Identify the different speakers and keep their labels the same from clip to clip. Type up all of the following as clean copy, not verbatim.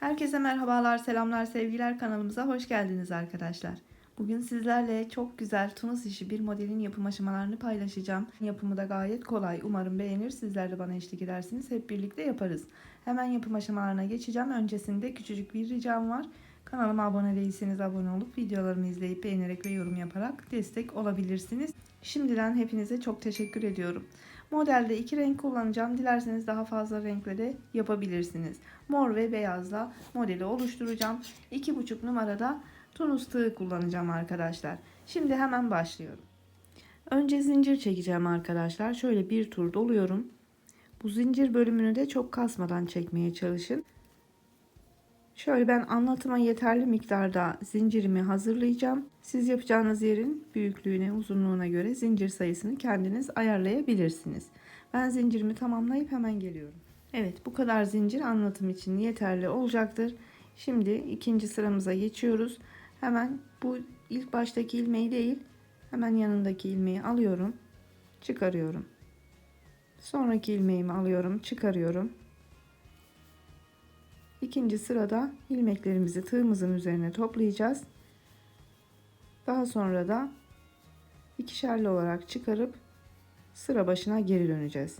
Speaker 1: Herkese merhabalar, selamlar, sevgiler, kanalımıza hoş geldiniz arkadaşlar. Bugün sizlerle çok güzel Tunus işi bir modelin yapım aşamalarını paylaşacağım. Yapımı da gayet kolay. Umarım beğenir. Sizler de bana eşlik edersiniz. Hep birlikte yaparız. Hemen yapım aşamalarına geçeceğim. Öncesinde küçücük bir ricam var. Kanalıma abone değilseniz abone olup videolarımı izleyip beğenerek ve yorum yaparak destek olabilirsiniz. Şimdiden hepinize çok teşekkür ediyorum. Modelde iki renk kullanacağım. Dilerseniz daha fazla renkle de yapabilirsiniz. Mor ve beyazla modeli oluşturacağım. 2,5 numarada Tunus tığı kullanacağım arkadaşlar. Şimdi hemen başlıyorum. Önce zincir çekeceğim arkadaşlar. Şöyle bir tur doluyorum. Bu zincir bölümünü de çok kasmadan çekmeye çalışın. Şöyle ben anlatıma yeterli miktarda zincirimi hazırlayacağım. Siz yapacağınız yerin büyüklüğüne, uzunluğuna göre zincir sayısını kendiniz ayarlayabilirsiniz. Ben zincirimi tamamlayıp hemen geliyorum. Evet, bu kadar zincir anlatım için yeterli olacaktır. Şimdi ikinci sıramıza geçiyoruz. Hemen bu ilk baştaki ilmeği değil, hemen yanındaki ilmeği alıyorum, çıkarıyorum. Sonraki ilmeğimi alıyorum, çıkarıyorum. İkinci sırada ilmeklerimizi tığımızın üzerine toplayacağız. Daha sonra da ikişerli olarak çıkarıp sıra başına geri döneceğiz.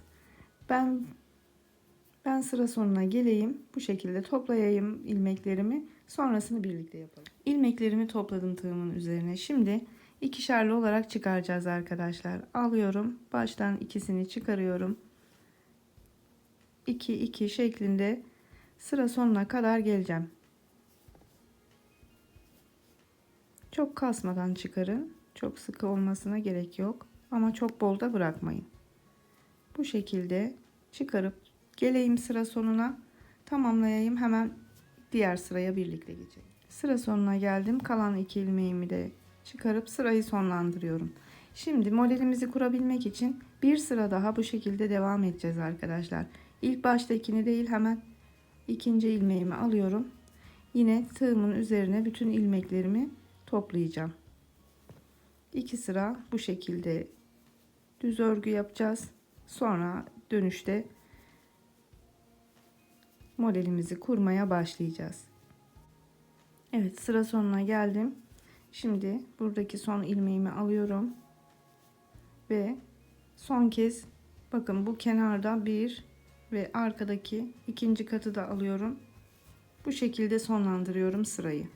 Speaker 1: Ben sıra sonuna geleyim. Bu şekilde toplayayım ilmeklerimi. Sonrasını birlikte yapalım. İlmeklerimi topladım tığımın üzerine. Şimdi ikişerli olarak çıkaracağız arkadaşlar. Alıyorum. Baştan ikisini çıkarıyorum. 2 2 şeklinde sıra sonuna kadar geleceğim. Çok kasmadan çıkarın. Çok sıkı olmasına gerek yok. Ama çok bol da bırakmayın. Bu şekilde çıkarıp geleyim sıra sonuna. Tamamlayayım. Hemen diğer sıraya birlikte geçelim. Sıra sonuna geldim. Kalan 2 ilmeğimi de çıkarıp sırayı sonlandırıyorum. Şimdi modelimizi kurabilmek için bir sıra daha bu şekilde devam edeceğiz arkadaşlar. İlk baştakini değil, hemen ikinci ilmeğimi alıyorum. Yine tığımın üzerine bütün ilmeklerimi toplayacağım. 2 sıra bu şekilde düz örgü yapacağız. Sonra dönüşte modelimizi kurmaya başlayacağız. Evet, sıra sonuna geldim. Şimdi buradaki son ilmeğimi alıyorum ve son kez bakın bu kenarda bir ve arkadaki ikinci katı da alıyorum. Bu şekilde sonlandırıyorum sırayı.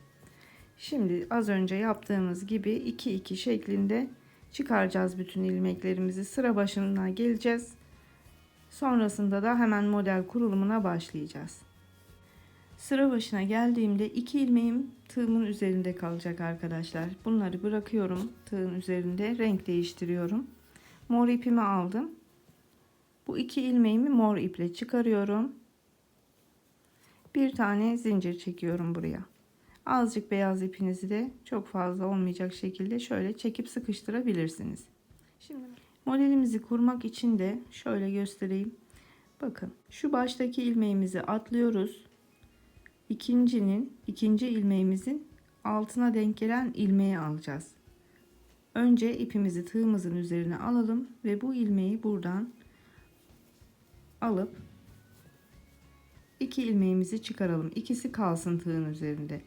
Speaker 1: Şimdi az önce yaptığımız gibi 2 2 şeklinde çıkaracağız bütün ilmeklerimizi. Sıra başına geleceğiz. Sonrasında da hemen model kurulumuna başlayacağız. Sıra başına geldiğimde 2 ilmeğim tığımın üzerinde kalacak arkadaşlar. Bunları bırakıyorum tığın üzerinde, renk değiştiriyorum. Mor ipimi aldım. Bu 2 ilmeğimi mor iple çıkarıyorum. Bir tane zincir çekiyorum buraya. Azıcık beyaz ipinizi de çok fazla olmayacak şekilde şöyle çekip sıkıştırabilirsiniz. Şimdi modelimizi kurmak için de şöyle göstereyim. Bakın şu baştaki ilmeğimizi atlıyoruz. İkinci ilmeğimizin altına denk gelen ilmeği alacağız. Önce ipimizi tığımızın üzerine alalım ve bu ilmeği buradan alıp 2 ilmeğimizi çıkaralım. İkisi kalsın tığın üzerinde.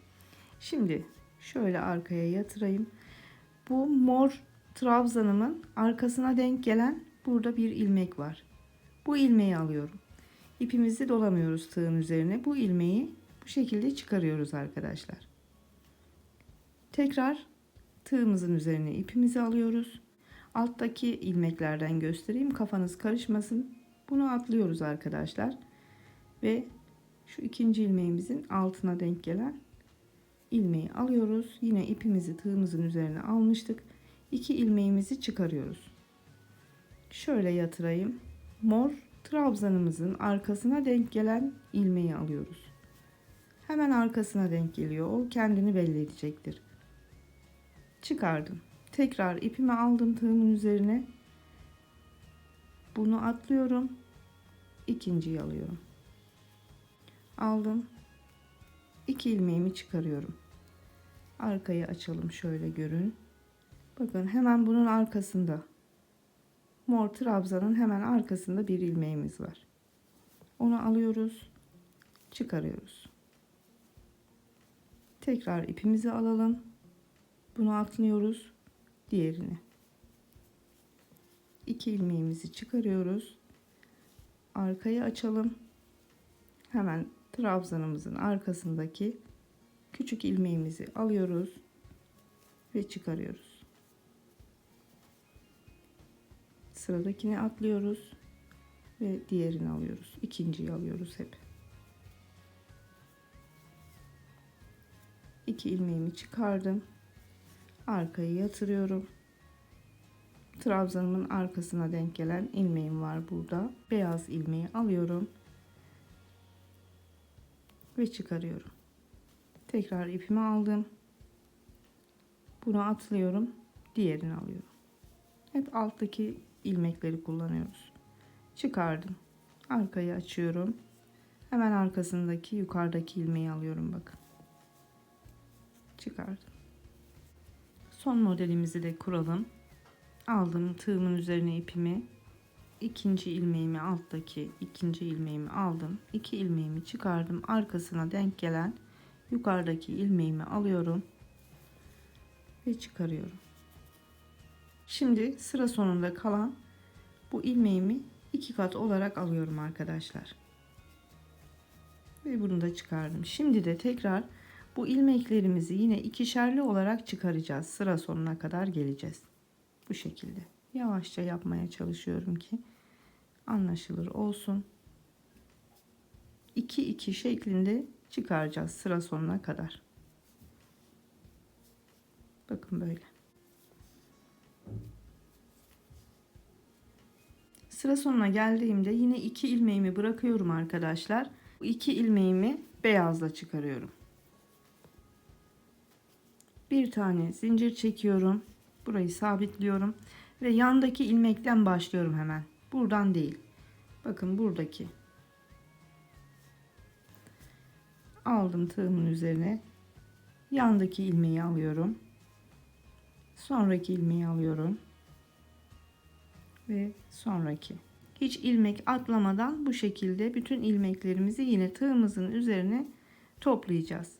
Speaker 1: Şimdi şöyle arkaya yatırayım. Bu mor trabzanımın arkasına denk gelen burada bir ilmek var. Bu ilmeği alıyorum. İpimizi dolamıyoruz tığın üzerine. Bu ilmeği bu şekilde çıkarıyoruz arkadaşlar. Tekrar tığımızın üzerine ipimizi alıyoruz. Alttaki ilmeklerden göstereyim, kafanız karışmasın. Bunu atlıyoruz arkadaşlar. Ve şu ikinci ilmeğimizin altına denk gelen ilmeği alıyoruz. Yine ipimizi tığımızın üzerine almıştık. 2 ilmeğimizi çıkarıyoruz. Şöyle yatırayım. Mor trabzanımızın arkasına denk gelen ilmeği alıyoruz. Hemen arkasına denk geliyor. O kendini belli edecektir. Çıkardım. Tekrar ipimi aldım tığımın üzerine. Bunu atlıyorum. İkinciyi alıyorum. Aldım. 2 ilmeğimi çıkarıyorum. Arkayı açalım, şöyle görün. Bakın hemen bunun arkasında, mor trabzanın hemen arkasında bir ilmeğimiz var. Onu alıyoruz, çıkarıyoruz. Tekrar ipimizi alalım. Bunu atlıyoruz. Diğerini. 2 ilmeğimizi çıkarıyoruz. Arkayı açalım. Hemen trabzanımızın arkasındaki küçük ilmeğimizi alıyoruz ve çıkarıyoruz. Sıradakini atlıyoruz ve diğerini alıyoruz. İkinciyi alıyoruz hep. 2 ilmeğimi çıkardım. Arkayı yatırıyorum. Trabzanımın arkasına denk gelen ilmeğim var burada. Beyaz ilmeği alıyorum ve çıkarıyorum. Tekrar ipimi aldım. Bunu atlıyorum. Diğerini alıyorum. Hep alttaki ilmekleri kullanıyoruz. Çıkardım. Arkayı açıyorum. Hemen arkasındaki yukarıdaki ilmeği alıyorum bakın. Çıkardım. Son modelimizi de kuralım. Aldım tığımın üzerine ipimi. İkinci ilmeğimi alttaki ikinci ilmeğimi aldım. 2 ilmeğimi çıkardım. Arkasına denk gelen yukarıdaki ilmeğimi alıyorum ve çıkarıyorum. Şimdi sıra sonunda kalan bu ilmeğimi 2 kat olarak alıyorum arkadaşlar. Ve bunu da çıkardım. Şimdi de tekrar bu ilmeklerimizi yine ikişerli olarak çıkaracağız. Sıra sonuna kadar geleceğiz. Bu şekilde. Yavaşça yapmaya çalışıyorum ki anlaşılır olsun. 2-2 şeklinde çıkaracağız sıra sonuna kadar. Bakın böyle. Sıra sonuna geldiğimde yine 2 ilmeğimi bırakıyorum arkadaşlar. Bu 2 ilmeğimi beyazla çıkarıyorum. Bir tane zincir çekiyorum. Burayı sabitliyorum ve yandaki ilmekten başlıyorum hemen. Buradan değil. Bakın buradaki. Aldım tığımın üzerine. Yandaki ilmeği alıyorum. Sonraki ilmeği alıyorum. Ve sonraki. Hiç ilmek atlamadan bu şekilde bütün ilmeklerimizi yine tığımızın üzerine toplayacağız.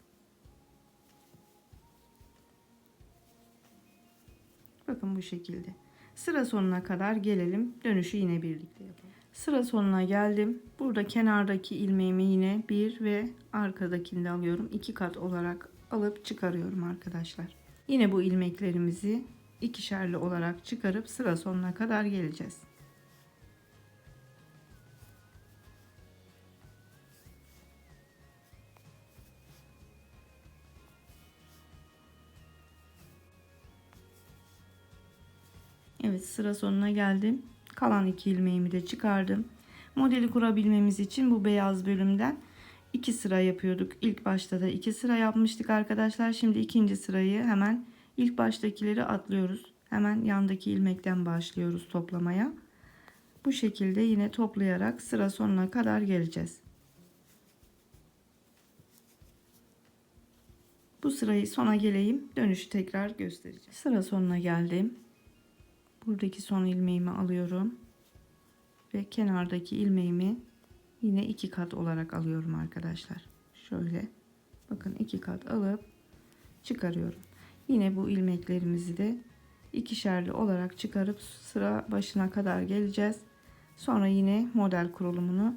Speaker 1: Bakın bu şekilde. Sıra sonuna kadar gelelim. Dönüşü yine birlikte yapalım. Sıra sonuna geldim. Burada kenardaki ilmeğimi yine bir ve arkadakini de alıyorum. 2 kat olarak alıp çıkarıyorum arkadaşlar. Yine bu ilmeklerimizi ikişerli olarak çıkarıp sıra sonuna kadar geleceğiz. Evet, sıra sonuna geldim. Kalan 2 ilmeğimi de çıkardım. Modeli kurabilmemiz için bu beyaz bölümden 2 sıra yapıyorduk. İlk başta da 2 sıra yapmıştık arkadaşlar. Şimdi ikinci sırayı hemen ilk baştakileri atlıyoruz. Hemen yandaki ilmekten başlıyoruz toplamaya. Bu şekilde yine toplayarak sıra sonuna kadar geleceğiz. Bu sırayı sona geleyim. Dönüşü tekrar göstereceğim. Sıra sonuna geldim. Buradaki son ilmeğimi alıyorum. Ve kenardaki ilmeğimi yine 2 kat olarak alıyorum arkadaşlar. Şöyle bakın 2 kat alıp çıkarıyorum. Yine bu ilmeklerimizi de ikişerli olarak çıkarıp sıra başına kadar geleceğiz. Sonra yine model kurulumunu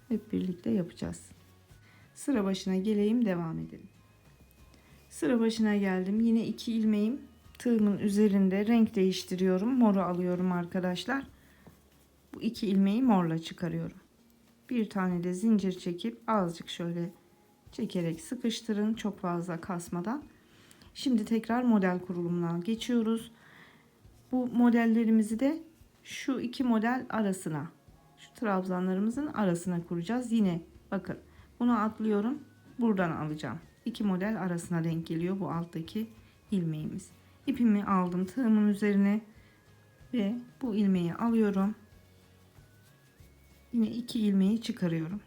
Speaker 1: hep birlikte yapacağız. Sıra başına geleyim, devam edelim. Sıra başına geldim. Yine 2 ilmeğim tığımın üzerinde, renk değiştiriyorum. Moru alıyorum arkadaşlar. Bu 2 ilmeği morla çıkarıyorum. Bir tane de zincir çekip azıcık şöyle çekerek sıkıştırın, çok fazla kasmadan. Şimdi tekrar model kurulumuna geçiyoruz. Bu modellerimizi de şu 2 model arasına, şu trabzanlarımızın arasına kuracağız. Yine bakın bunu atlıyorum, buradan alacağım. 2 model arasına denk geliyor bu alttaki ilmeğimiz. İpimi aldım tığımın üzerine ve bu ilmeği alıyorum. Yine 2 ilmeği çıkarıyorum.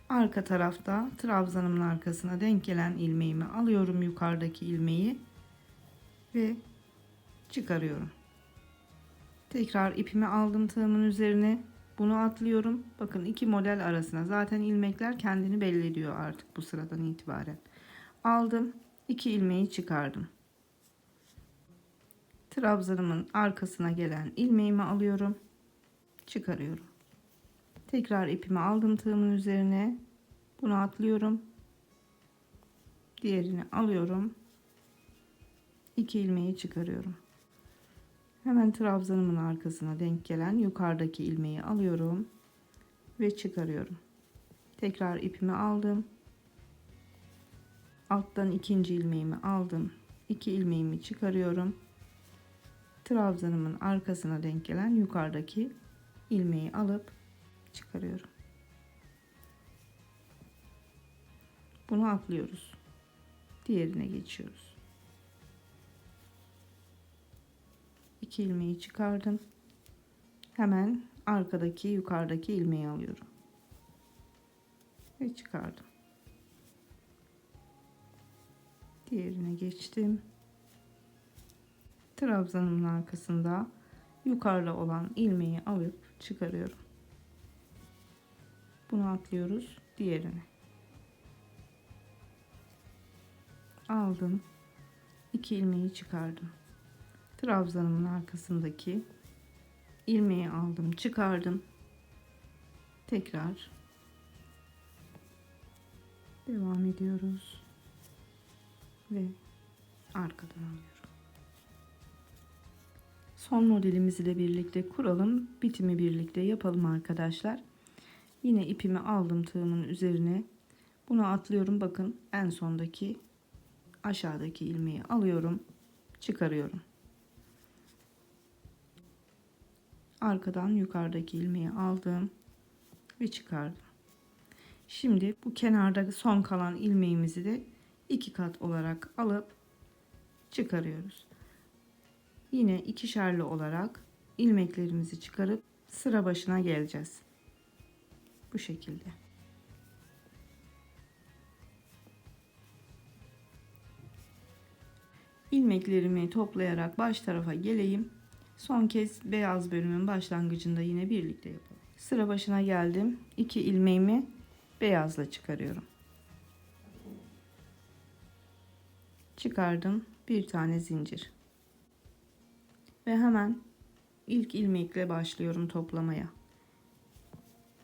Speaker 1: Arka tarafta trabzanımın arkasına denk gelen ilmeğimi alıyorum, yukarıdaki ilmeği ve çıkarıyorum. Tekrar ipimi aldım tığımın üzerine, bunu atlıyorum. Bakın 2 model arasına, zaten ilmekler kendini belli ediyor artık bu sıradan itibaren. aldım. 2 ilmeği çıkardım. Trabzanımın arkasına gelen ilmeğimi alıyorum. Çıkarıyorum. Tekrar ipimi aldım tığımın üzerine. Bunu atlıyorum. Diğerini alıyorum. 2 ilmeği çıkarıyorum. Hemen trabzanımın arkasına denk gelen yukarıdaki ilmeği alıyorum ve çıkarıyorum. Tekrar ipimi aldım. Alttan ikinci ilmeğimi aldım. 2 ilmeğimi çıkarıyorum. Trabzanımın arkasına denk gelen yukarıdaki ilmeği alıp çıkarıyorum. Bunu atlıyoruz. Diğerine geçiyoruz. 2 ilmeği çıkardım. Hemen arkadaki yukarıdaki ilmeği alıyorum. Ve çıkardım. Diğerine geçtim. Trabzanımın arkasında yukarıda olan ilmeği alıp çıkarıyorum. Bunu atlıyoruz. Diğerine. Aldım. 2 ilmeği çıkardım. Trabzanımın arkasındaki ilmeği aldım, çıkardım. Tekrar devam ediyoruz ve arkadan alıyorum. Son modelimizi de birlikte kuralım, bitimi birlikte yapalım arkadaşlar. Yine ipimi aldım tığımın üzerine. Bunu atlıyorum. Bakın en sondaki aşağıdaki ilmeği alıyorum, çıkarıyorum. Arkadan yukarıdaki ilmeği aldım ve çıkardım. Şimdi bu kenarda son kalan ilmeğimizi de 2 kat olarak alıp çıkarıyoruz. Yine ikişerli olarak ilmeklerimizi çıkarıp sıra başına geleceğiz. Bu şekilde. İlmeklerimi toplayarak baş tarafa geleyim. Son kez beyaz bölümün başlangıcında yine birlikte yapalım. Sıra başına geldim. 2 ilmeğimi beyazla çıkarıyorum. Çıkardım. Bir tane zincir. Ve hemen ilk ilmekle başlıyorum toplamaya.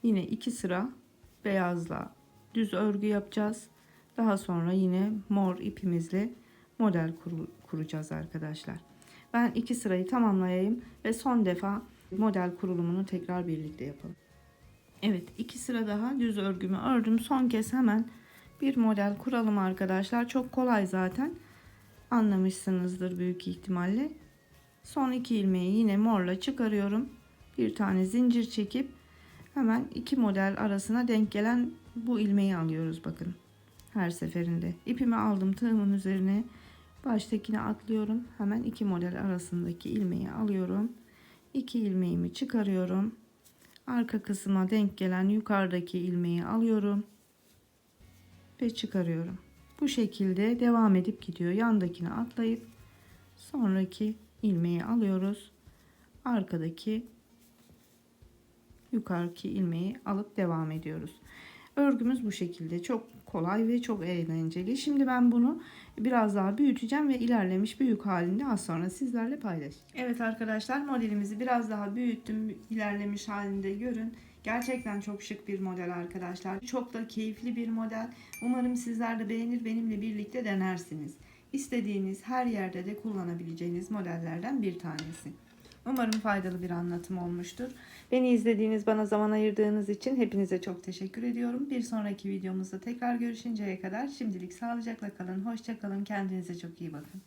Speaker 1: Yine 2 sıra beyazla düz örgü yapacağız. Daha sonra yine mor ipimizle model kuracağız arkadaşlar. Ben 2 sırayı tamamlayayım ve son defa model kurulumunu tekrar birlikte yapalım. Evet, 2 sıra daha düz örgümü ördüm. Son kez hemen bir model kuralım arkadaşlar. Çok kolay zaten. Anlamışsınızdır büyük ihtimalle. Son 2 ilmeği yine morla çıkarıyorum. Bir tane zincir çekip hemen 2 model arasına denk gelen bu ilmeği alıyoruz bakın. Her seferinde ipimi aldım tığımın üzerine. Baştakine atlıyorum. Hemen 2 model arasındaki ilmeği alıyorum. 2 ilmeğimi çıkarıyorum. Arka kısma denk gelen yukarıdaki ilmeği alıyorum ve çıkarıyorum. Bu şekilde devam edip gidiyor. Yandakine atlayıp sonraki ilmeği alıyoruz. Arkadaki yukarıki ilmeği alıp devam ediyoruz. Örgümüz bu şekilde. Çok kolay ve çok eğlenceli. Şimdi ben bunu biraz daha büyüteceğim ve ilerlemiş büyük halinde az sonra sizlerle paylaşacağım. Evet arkadaşlar, modelimizi biraz daha büyüttüm. İlerlemiş halinde görün. Gerçekten çok şık bir model arkadaşlar. Çok da keyifli bir model. Umarım sizler de beğenir, benimle birlikte denersiniz. İstediğiniz her yerde de kullanabileceğiniz modellerden bir tanesi. Umarım faydalı bir anlatım olmuştur. Beni izlediğiniz, bana zaman ayırdığınız için hepinize çok teşekkür ediyorum. Bir sonraki videomuzda tekrar görüşünceye kadar şimdilik sağlıcakla kalın, hoşça kalın, kendinize çok iyi bakın.